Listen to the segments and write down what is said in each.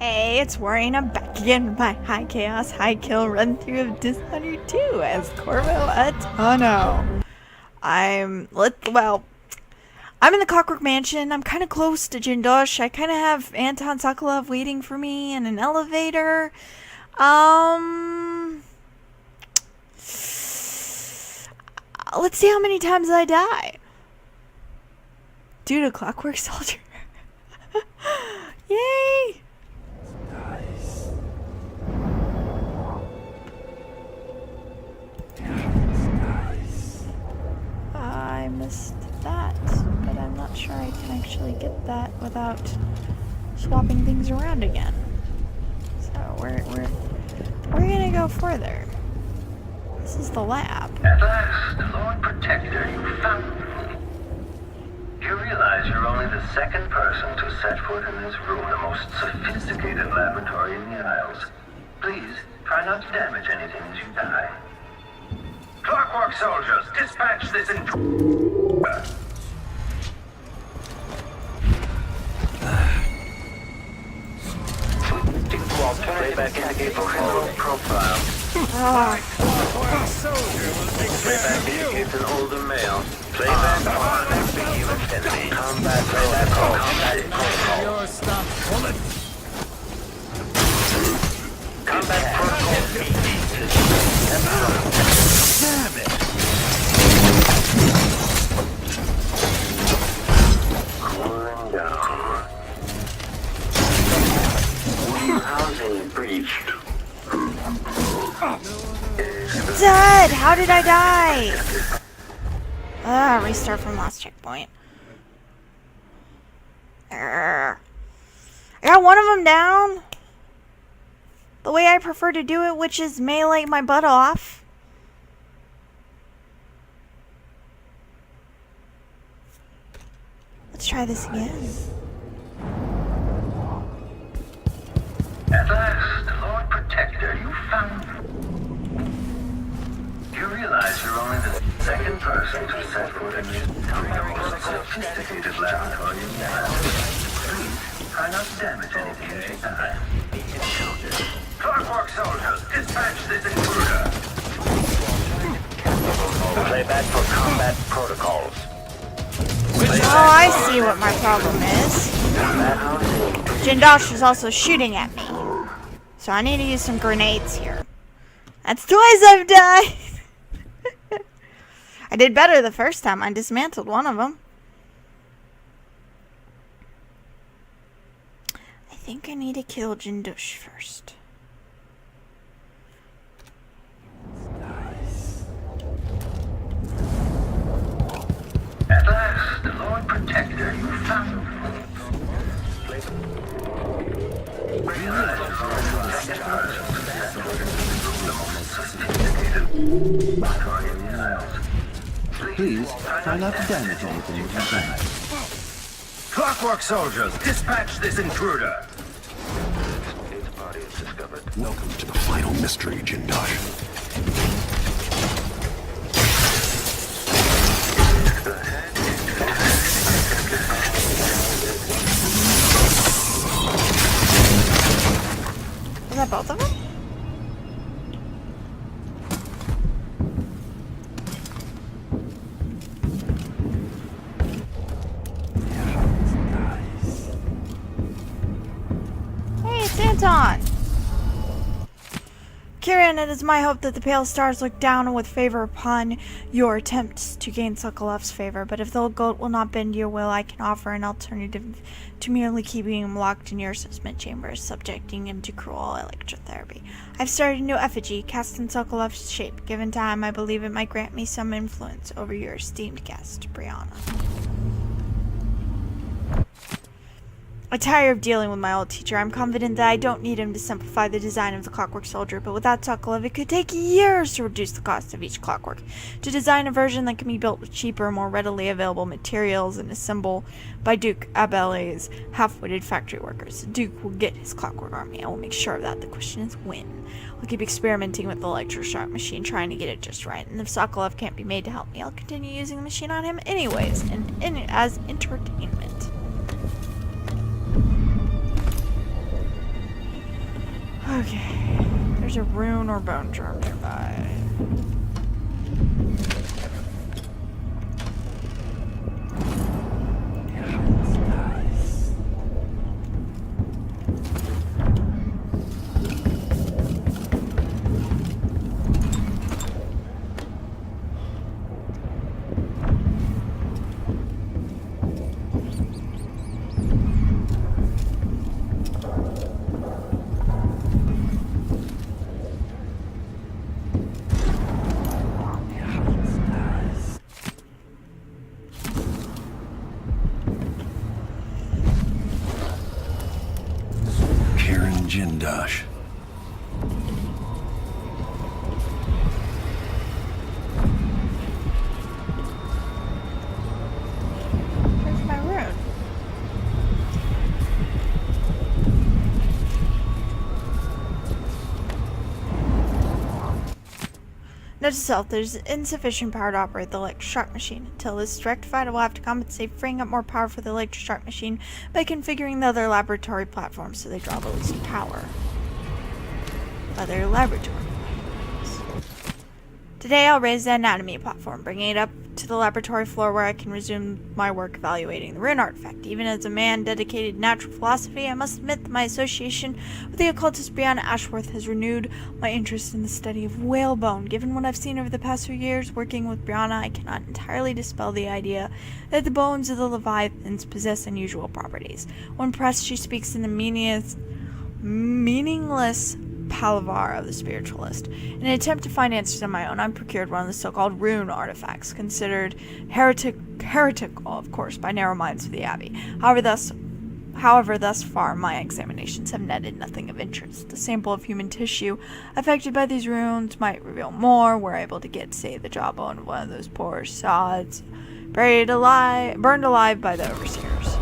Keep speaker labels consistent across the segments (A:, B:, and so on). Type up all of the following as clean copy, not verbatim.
A: Hey, it's WaraAina back again with my high chaos, high kill run through of Dishonored 2 as Corvo Atano. I'm in the Clockwork Mansion. I'm kind of close to Jindosh. I kind of have Anton Sokolov waiting for me in an elevator. Let's see how many times I die. Due to Clockwork Soldier. Yay!
B: Nice.
A: I missed that, but I'm not sure I can actually get that without swapping things around again. So we're gonna go further. This is the lab.
C: At last, Lord Protector, you found me. You realize you're only the second person to set foot in this room, the most sophisticated laboratory in the Isles. Please, try not to damage anything as you die. Clockwork soldiers, dispatch this intruder. Playback indicate criminal profile. Playback indicates an older male. Playback on ambiguous enemy. Combat playback combat protocol. Combat protocol. Damn it! Cooling down. Housing breached.
A: Dad, how did I die? Restart from last checkpoint. I got one of them down. The way I prefer to do it, which is melee my butt off. Let's try this again.
C: At last, Lord Protector, you found me. You realize you're only the second person to set foot in this most sophisticated laboratory in the Isles. Please, try not to damage anything as you die. Clockwork soldiers, dispatch this intruder. Playback for combat protocols.
A: Oh, I see what my problem is. Jindosh is also shooting at me. So I need to use some grenades here. That's twice I've died. I did better the first time. I dismantled one of them. I think I need to kill Jindosh first.
B: Nice.
C: At last, the Lord Protector, you found me. Realize you're only the second person to set foot in the most sophisticated laboratory in the Isles.
B: Please, try not to damage anything with your die.
C: Clockwork soldiers, dispatch this intruder. Its body is discovered.
D: Welcome to the final mystery, Jindosh.
A: Is that both of them? Hey, it's Anton! Kieran, it is my hope that the pale stars look down with favor upon your attempts to gain Sokolov's favor, but if the old goat will not bend your will, I can offer an alternative to merely keeping him locked in your assessment chambers, subjecting him to cruel electrotherapy. I've started a new effigy, cast in Sokolov's shape. Given time, I believe it might grant me some influence over your esteemed guest, Brianna. I'm tired of dealing with my old teacher. I'm confident that I don't need him to simplify the design of the Clockwork Soldier, but without Sokolov, it could take years to reduce the cost of each clockwork, to design a version that can be built with cheaper, more readily available materials and assembled by Duke Abele's half-witted factory workers. Duke will get his clockwork army. I will make sure of that. The question is when. I'll keep experimenting with the electroshock machine, trying to get it just right, and if Sokolov can't be made to help me, I'll continue using the machine on him anyways, and as entertainment. Okay. There's a rune or bone charm nearby.
D: Jindosh.
A: Where's my rune? Note to self, there's insufficient power to operate the electroshock machine. Until this is rectified, I will have to compensate, freeing up more power for the electroshock machine by configuring the other laboratory platforms so they draw the least power. Other laboratory platforms. Today I'll raise the anatomy platform, bringing it up to the laboratory floor where I can resume my work evaluating the rune artifact. Even as a man dedicated to natural philosophy, I must admit that my association with the occultist Brianna Ashworth has renewed my interest in the study of whalebone. Given what I've seen over the past few years working with Brianna, I cannot entirely dispel the idea that the bones of the leviathans possess unusual properties. When pressed, she speaks in the meaningless palaver of the spiritualist. In an attempt to find answers on my own, I procured one of the so-called rune artifacts, considered heretical, of course, by narrow minds of the Abbey. However, thus far, my examinations have netted nothing of interest. A sample of human tissue affected by these runes might reveal more. We're able to get, say, the jawbone of one of those poor sods, burned alive by the overseers.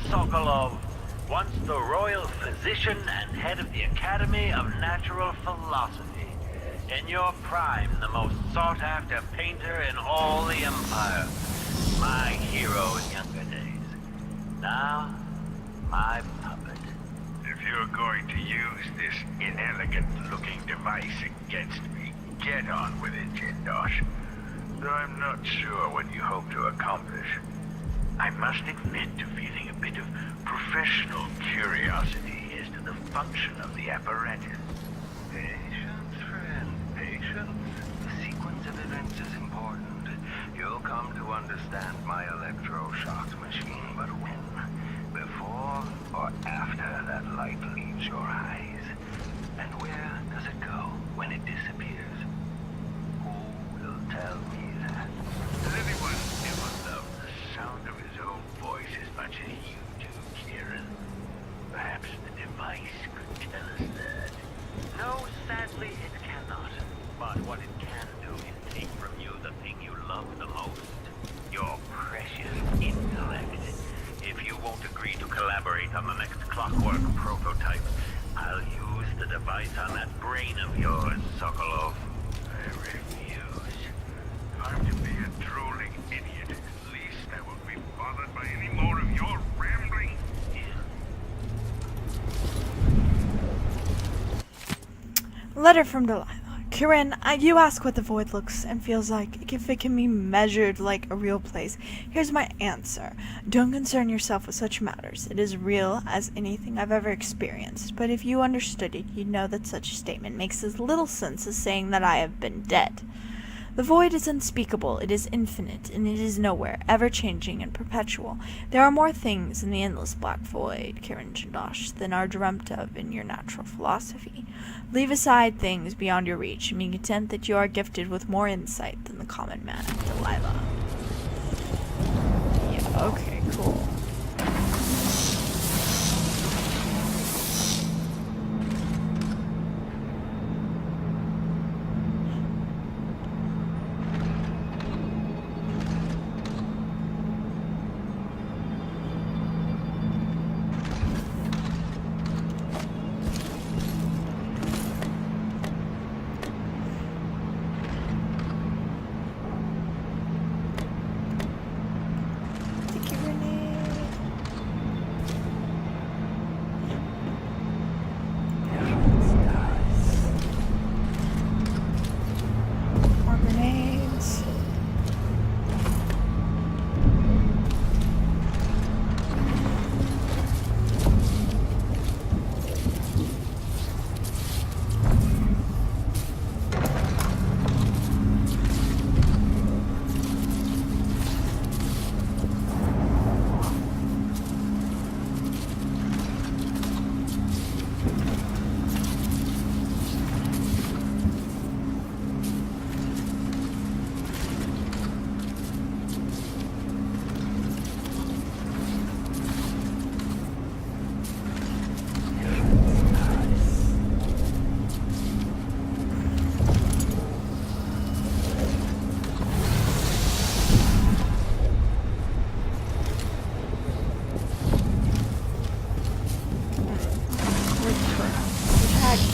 C: Sokolov, once the royal physician and head of the Academy of Natural Philosophy. In your prime, the most sought-after painter in all the Empire. My hero in younger days. Now, my puppet.
E: If you're going to use this inelegant-looking device against me, get on with it, Jindosh. Though I'm not sure what you hope to accomplish. I must admit to feeling a bit of professional curiosity as to the function of the apparatus. Patience, friend, patience. The sequence of events is important. You'll come to understand my electroshock machine, but when? Before or after that light leaves your eyes? And where does it go when it disappears? Who will tell me that? Does anyone ever love the sound of his own voice as much as you do, Kieran? Perhaps the device could tell us that. No, sadly it cannot. But what it can do is take from you the thing you love the most. Your precious intellect. If you won't agree to collaborate on the next clockwork prototype, I'll use the device on that brain of yours, Sokolov. I refuse. If I'm to be a drooling idiot, at least I won't be bothered by any more of your rambling.
A: Letter from Delilah. Kieran, you ask what the void looks and feels like, if it can be measured like a real place. Here's my answer. Don't concern yourself with such matters. It is real as anything I've ever experienced. But if you understood it, you'd know that such a statement makes as little sense as saying that I have been dead. The void is unspeakable, it is infinite, and it is nowhere, ever-changing and perpetual. There are more things in the endless black void, Kieran Jindosh, than are dreamt of in your natural philosophy. Leave aside things beyond your reach, and be content that you are gifted with more insight than the common man, Delilah. Yeah, okay, cool.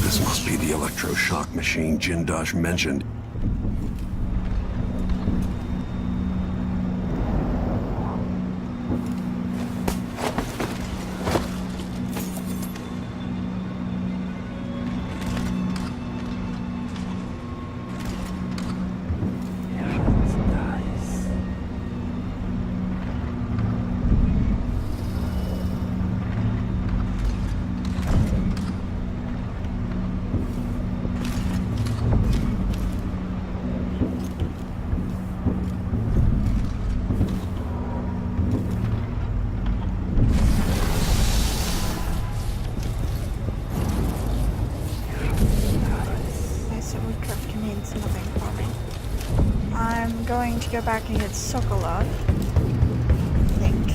D: This must be the electroshock machine Jindosh mentioned.
A: I'm going to go back and get Sokolov. I think.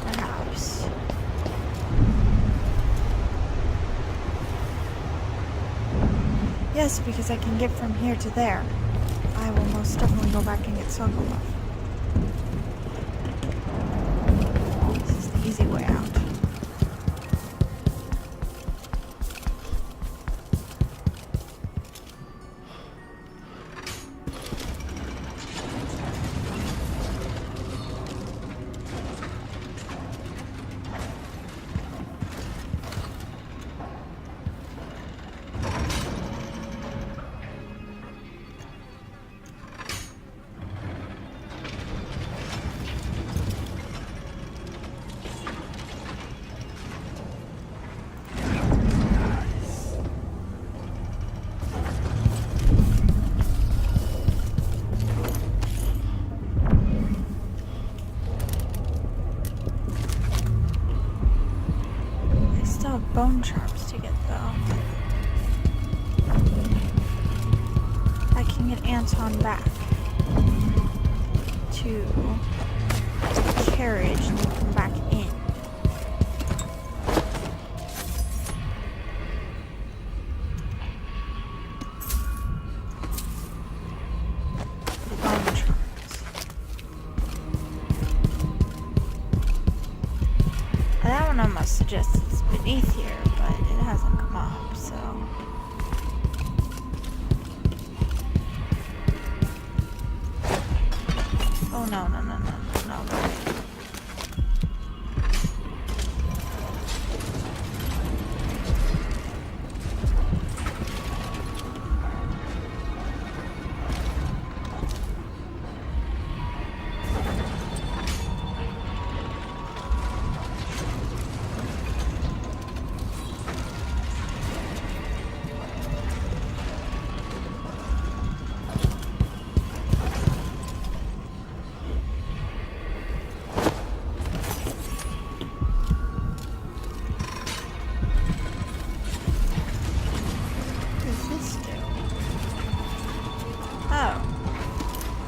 A: Perhaps. Yes, because I can get from here to there. I will most definitely go back and get Sokolov. This is the easy way out. Bone sharps to get though. I can get Anton back to the carriage and then come back in. The bone sharps. That one I must suggest it's beneath here, but it hasn't come up, so. Oh no, no, no, no, no, no, no.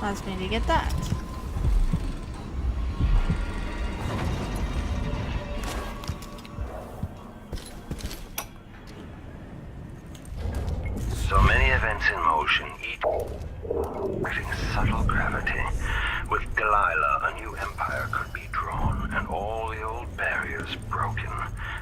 A: Wants me to get that.
C: So many events in motion, each creating subtle gravity. With Delilah, a new empire could be drawn, and all the old barriers broken.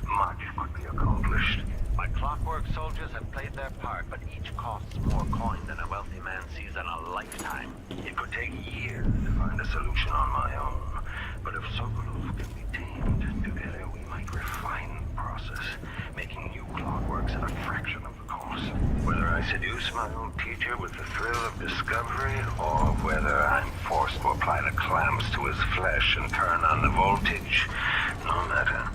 C: Much could be accomplished. My clockwork soldiers have played their part, but each costs more coin than a wealthy man sees in a lifetime. It could take years to find a solution on my own. But if Sokolov can be tamed, together we might refine the process, making new clockworks at a fraction of the cost. Whether I seduce my old teacher with the thrill of discovery, or whether I'm forced to apply the clamps to his flesh and turn on the voltage, no matter.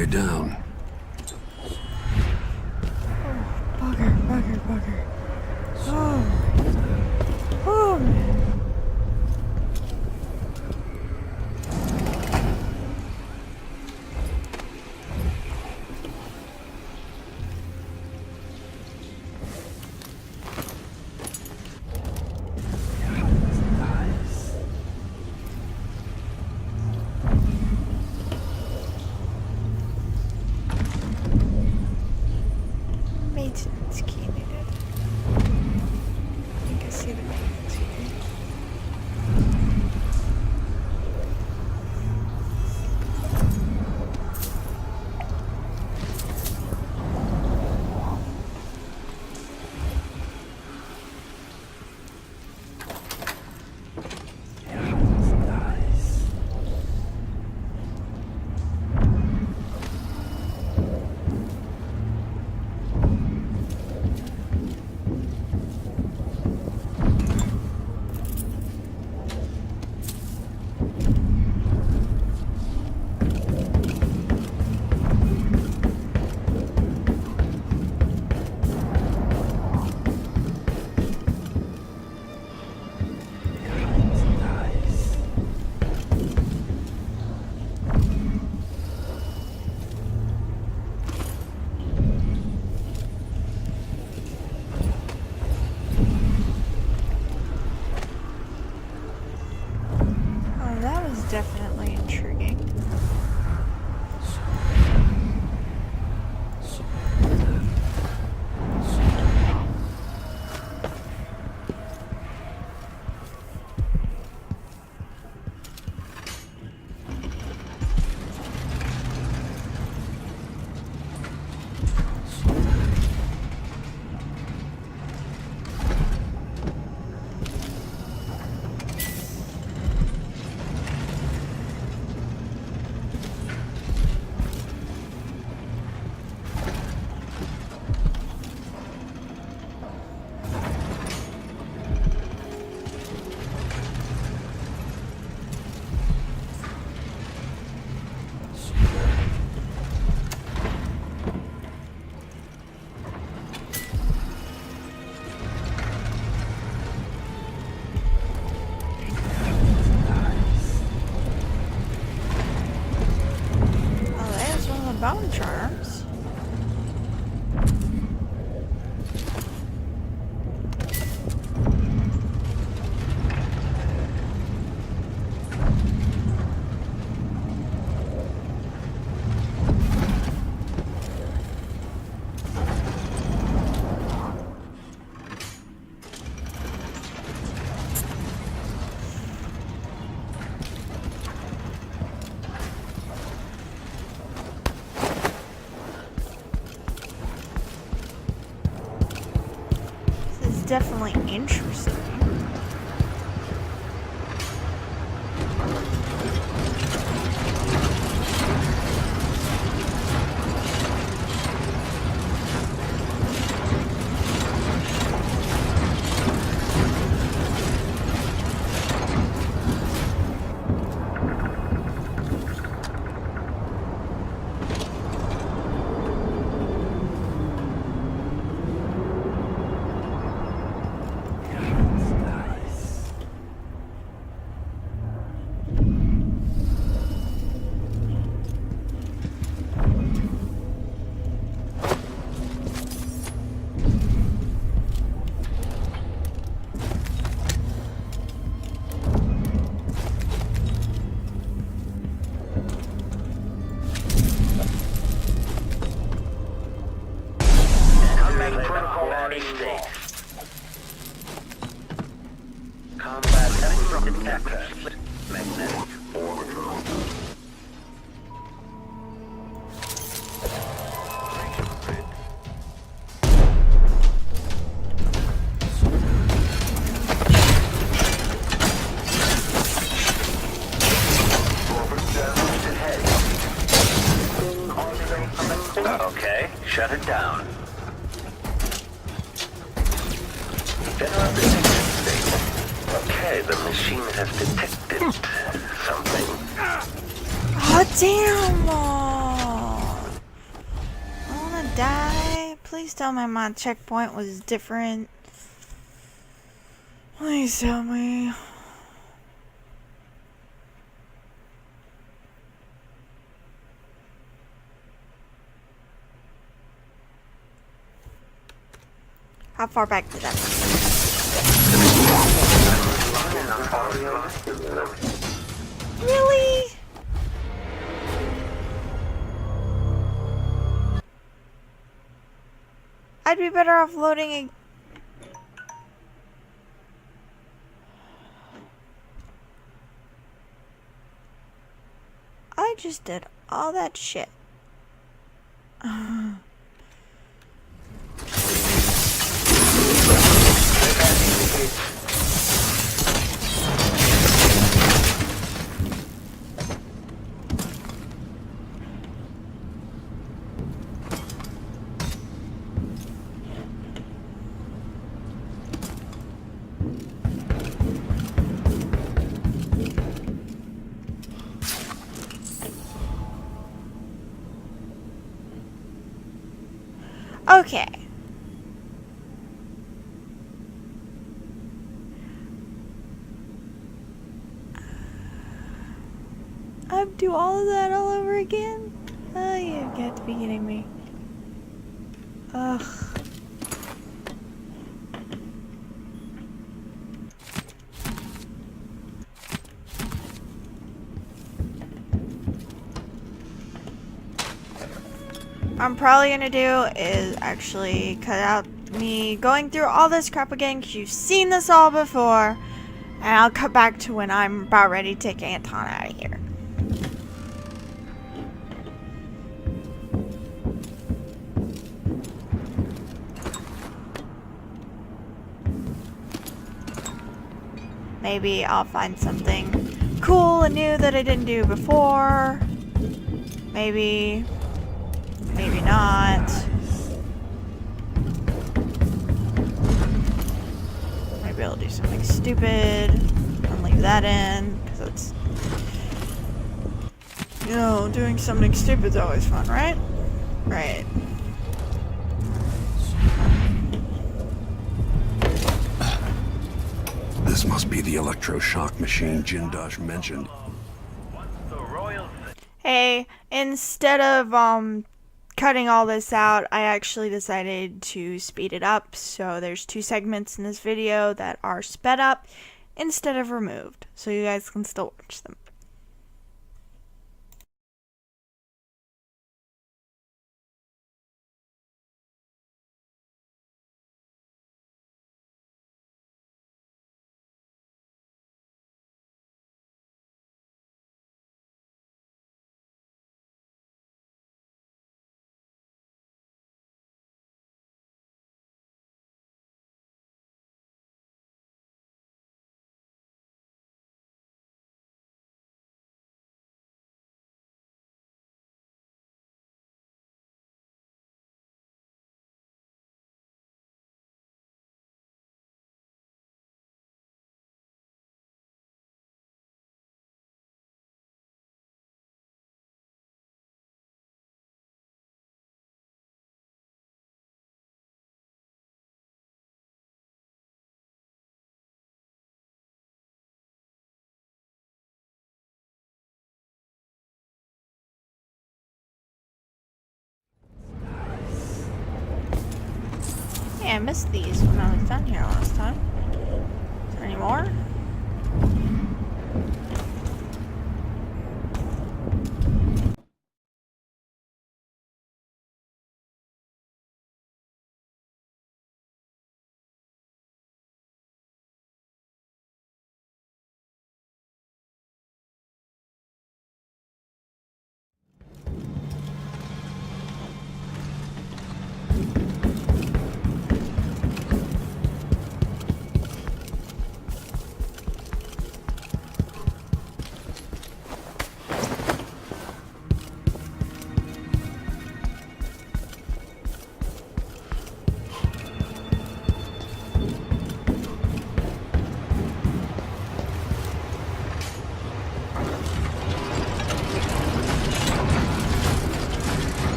D: way down.
A: Bugger. Oh, man. Maintenance key needed. I think I see the maintenance key. Definitely intriguing. Bone charms. Definitely interesting.
C: Okay, shut it down. General detection state. Okay, the machine has detected something.
A: Oh, damn! die? Please tell me my checkpoint was different. Please tell me. How far back did that go? Really? I'd be better off loading a... I just did all that shit. Okay. I'd do all of that all over again? Oh, you've got to be kidding me. Ugh. What I'm probably gonna do is actually cut out me going through all this crap again, because you've seen this all before, and I'll cut back to when I'm about ready to take Anton out of here. Maybe I'll find something cool and new that I didn't do before. Maybe not. Maybe I'll do something stupid and leave that in, because it's, you know, doing something stupid's always fun, right? Right.
D: This must be the electroshock machine Jindosh mentioned.
A: Hey, instead of cutting all this out, I actually decided to speed it up, so there's 2 segments in this video that are sped up instead of removed, so you guys can still watch them. Hey, I missed these when I was down here last time. Is there any more?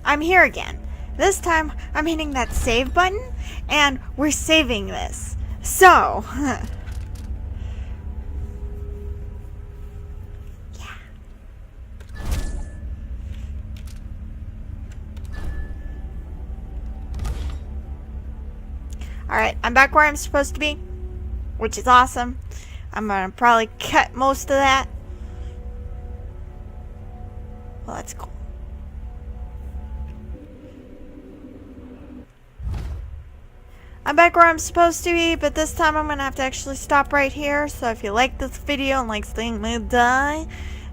A: I'm here again. This time, I'm hitting that save button, and we're saving this. So, yeah. Alright, I'm back where I'm supposed to be, which is awesome. I'm gonna probably cut most of that. Well, that's cool. I'm back where I'm supposed to be, but this time I'm gonna have to actually stop right here. So if you like this video and like seeing me die,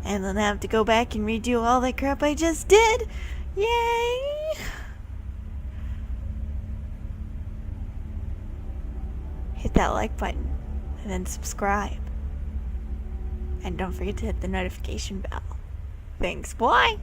A: and then have to go back and redo all that crap I just did, yay! Hit that like button, and then subscribe. And don't forget to hit the notification bell. Thanks, bye!